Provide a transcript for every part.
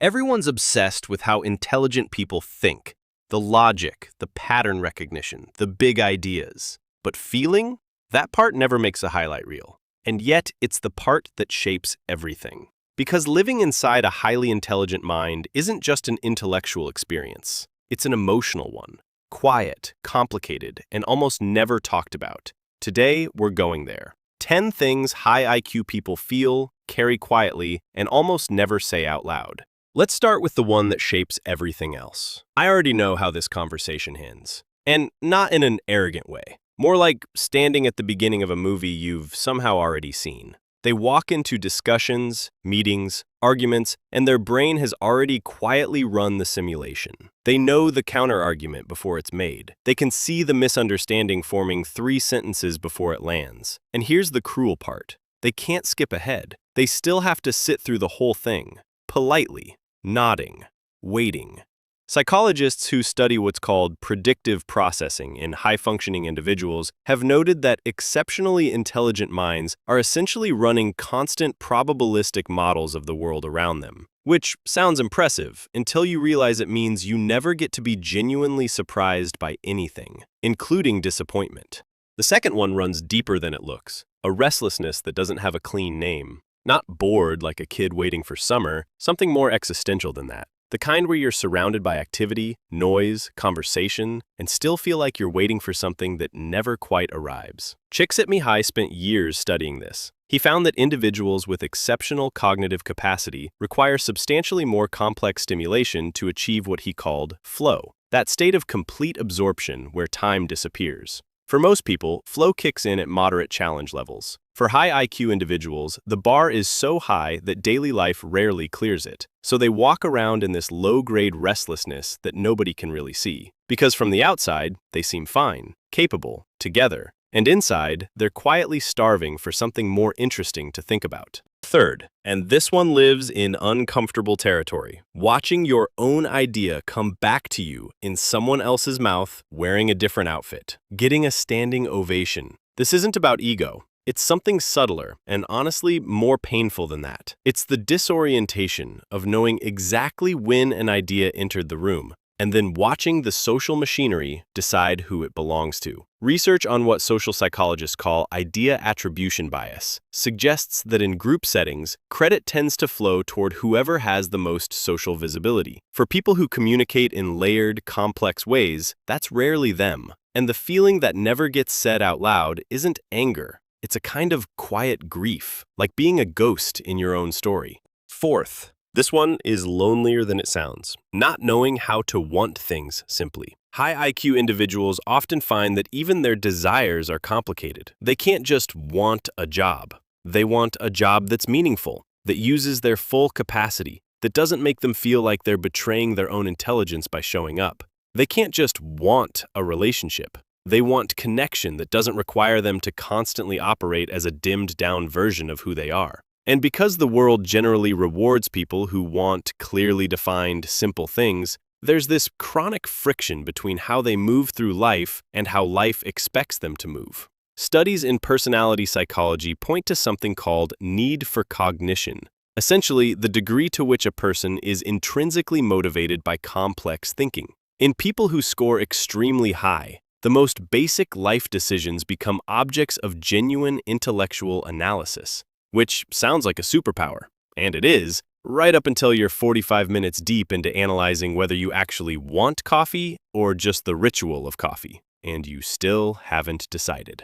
Everyone's obsessed with how intelligent people think, the logic, the pattern recognition, the big ideas. But feeling? That part never makes a highlight reel. And yet, it's the part that shapes everything. Because living inside a highly intelligent mind isn't just an intellectual experience. It's an emotional one. Quiet, complicated, and almost never talked about. Today, we're going there. 10 things high IQ people feel, carry quietly, and almost never say out loud. Let's start with the one that shapes everything else. I already know how this conversation ends. And not in an arrogant way. More like standing at the beginning of a movie you've somehow already seen. They walk into discussions, meetings, arguments, and their brain has already quietly run the simulation. They know the counter-argument before it's made. They can see the misunderstanding forming 3 sentences before it lands. And here's the cruel part. They can't skip ahead. They still have to sit through the whole thing, politely, nodding, waiting. Psychologists who study what's called predictive processing in high-functioning individuals have noted that exceptionally intelligent minds are essentially running constant probabilistic models of the world around them, which sounds impressive until you realize it means you never get to be genuinely surprised by anything, including disappointment. The second one runs deeper than it looks, a restlessness that doesn't have a clean name. Not bored like a kid waiting for summer, something more existential than that. The kind where you're surrounded by activity, noise, conversation, and still feel like you're waiting for something that never quite arrives. Csikszentmihalyi spent years studying this. He found that individuals with exceptional cognitive capacity require substantially more complex stimulation to achieve what he called flow, that state of complete absorption where time disappears. For most people, flow kicks in at moderate challenge levels. For high IQ individuals, the bar is so high that daily life rarely clears it. So they walk around in this low-grade restlessness that nobody can really see. Because from the outside, they seem fine, capable, together. And inside, they're quietly starving for something more interesting to think about. Third, and this one lives in uncomfortable territory, watching your own idea come back to you in someone else's mouth wearing a different outfit, getting a standing ovation. This isn't about ego. It's something subtler and honestly more painful than that. It's the disorientation of knowing exactly when an idea entered the room, and then watching the social machinery decide who it belongs to. Research on what social psychologists call idea attribution bias suggests that in group settings, credit tends to flow toward whoever has the most social visibility. For people who communicate in layered, complex ways, that's rarely them. And the feeling that never gets said out loud isn't anger. It's a kind of quiet grief, like being a ghost in your own story. Fourth, this one is lonelier than it sounds, not knowing how to want things simply. High IQ individuals often find that even their desires are complicated. They can't just want a job. They want a job that's meaningful, that uses their full capacity, that doesn't make them feel like they're betraying their own intelligence by showing up. They can't just want a relationship. They want connection that doesn't require them to constantly operate as a dimmed-down version of who they are. And because the world generally rewards people who want clearly defined, simple things, there's this chronic friction between how they move through life and how life expects them to move. Studies in personality psychology point to something called need for cognition, essentially the degree to which a person is intrinsically motivated by complex thinking. In people who score extremely high, the most basic life decisions become objects of genuine intellectual analysis, which sounds like a superpower, and it is, right up until you're 45 minutes deep into analyzing whether you actually want coffee or just the ritual of coffee, and you still haven't decided.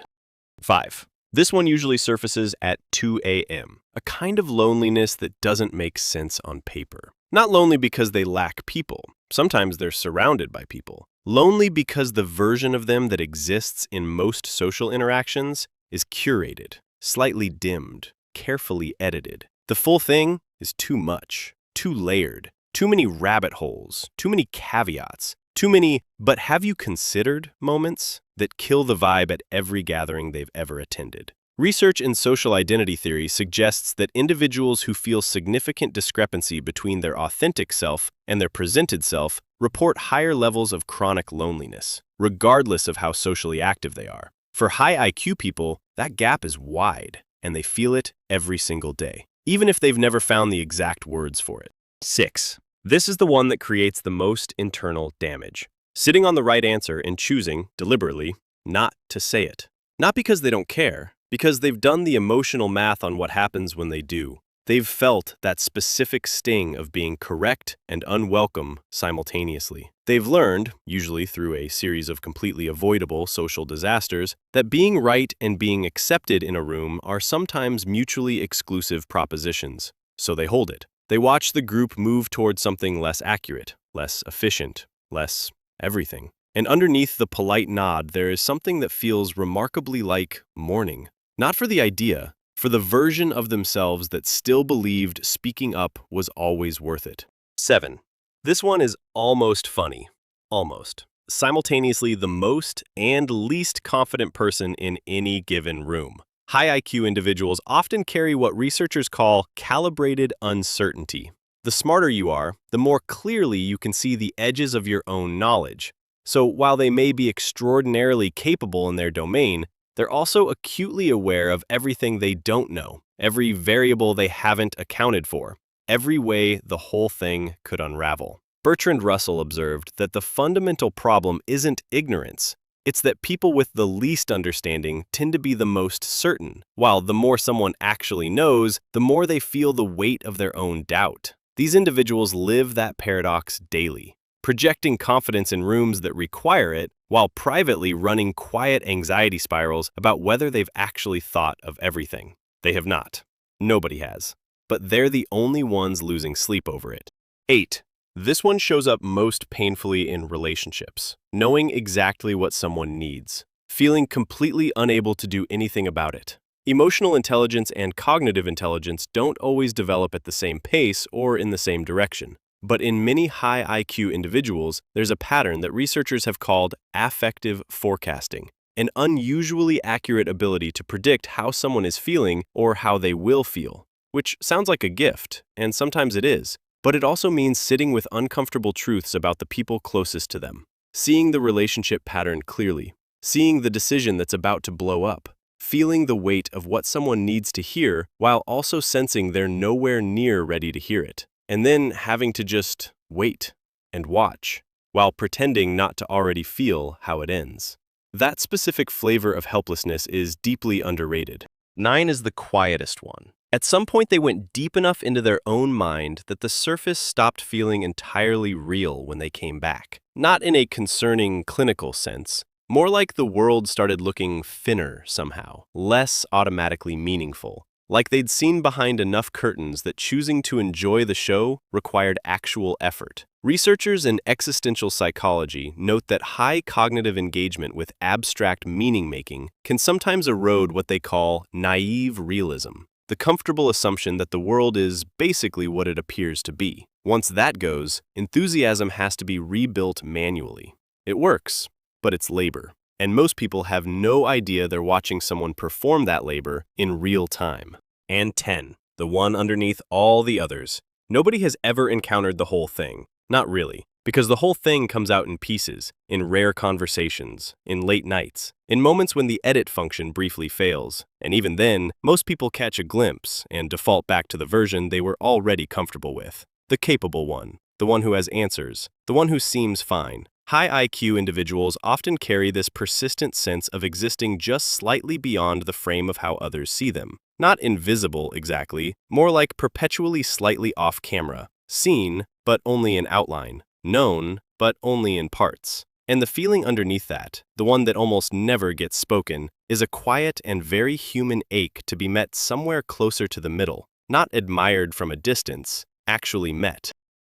5. This one usually surfaces at 2 a.m., a kind of loneliness that doesn't make sense on paper. Not lonely because they lack people. Sometimes they're surrounded by people. Lonely because the version of them that exists in most social interactions is curated, slightly dimmed, carefully edited. The full thing is too much, too layered, too many rabbit holes, too many caveats, too many "but have you considered" moments that kill the vibe at every gathering they've ever attended. Research in social identity theory suggests that individuals who feel significant discrepancy between their authentic self and their presented self report higher levels of chronic loneliness, regardless of how socially active they are. For high IQ people, that gap is wide, and they feel it every single day, even if they've never found the exact words for it. 6. This is the one that creates the most internal damage. Sitting on the right answer and choosing, deliberately, not to say it. Not because they don't care, because they've done the emotional math on what happens when they do. They've felt that specific sting of being correct and unwelcome simultaneously. They've learned, usually through a series of completely avoidable social disasters, that being right and being accepted in a room are sometimes mutually exclusive propositions. So they hold it. They watch the group move towards something less accurate, less efficient, less everything. And underneath the polite nod, there is something that feels remarkably like mourning. Not for the idea, for the version of themselves that still believed speaking up was always worth it. 7. This one is almost funny. Almost. Simultaneously the most and least confident person in any given room. High IQ individuals often carry what researchers call calibrated uncertainty. The smarter you are, the more clearly you can see the edges of your own knowledge. So while they may be extraordinarily capable in their domain, they're also acutely aware of everything they don't know, every variable they haven't accounted for, every way the whole thing could unravel. Bertrand Russell observed that the fundamental problem isn't ignorance, it's that people with the least understanding tend to be the most certain, while the more someone actually knows, the more they feel the weight of their own doubt. These individuals live that paradox daily, projecting confidence in rooms that require it, while privately running quiet anxiety spirals about whether they've actually thought of everything. They have not. Nobody has. But they're the only ones losing sleep over it. 8. This one shows up most painfully in relationships. Knowing exactly what someone needs. Feeling completely unable to do anything about it. Emotional intelligence and cognitive intelligence don't always develop at the same pace or in the same direction. But in many high IQ individuals, there's a pattern that researchers have called affective forecasting, an unusually accurate ability to predict how someone is feeling or how they will feel, which sounds like a gift, and sometimes it is, but it also means sitting with uncomfortable truths about the people closest to them, seeing the relationship pattern clearly, seeing the decision that's about to blow up, feeling the weight of what someone needs to hear while also sensing they're nowhere near ready to hear it. And then having to just wait and watch, while pretending not to already feel how it ends. That specific flavor of helplessness is deeply underrated. 9 is the quietest one. At some point they went deep enough into their own mind that the surface stopped feeling entirely real when they came back. Not in a concerning clinical sense, more like the world started looking thinner somehow, less automatically meaningful. Like they'd seen behind enough curtains that choosing to enjoy the show required actual effort. Researchers in existential psychology note that high cognitive engagement with abstract meaning-making can sometimes erode what they call naive realism, the comfortable assumption that the world is basically what it appears to be. Once that goes, enthusiasm has to be rebuilt manually. It works, but it's labor. And most people have no idea they're watching someone perform that labor in real time. And 10, the one underneath all the others. Nobody has ever encountered the whole thing. Not really, because the whole thing comes out in pieces, in rare conversations, in late nights, in moments when the edit function briefly fails. And even then, most people catch a glimpse and default back to the version they were already comfortable with. The capable one, the one who has answers, the one who seems fine. High IQ individuals often carry this persistent sense of existing just slightly beyond the frame of how others see them. Not invisible exactly, more like perpetually slightly off camera, seen, but only in outline, known, but only in parts. And the feeling underneath that, the one that almost never gets spoken, is a quiet and very human ache to be met somewhere closer to the middle, not admired from a distance, actually met.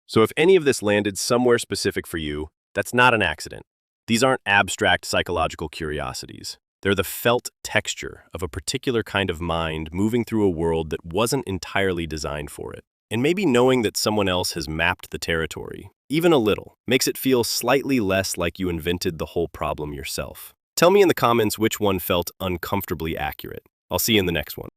So if any of this landed somewhere specific for you, that's not an accident. These aren't abstract psychological curiosities. They're the felt texture of a particular kind of mind moving through a world that wasn't entirely designed for it. And maybe knowing that someone else has mapped the territory, even a little, makes it feel slightly less like you invented the whole problem yourself. Tell me in the comments which one felt uncomfortably accurate. I'll see you in the next one.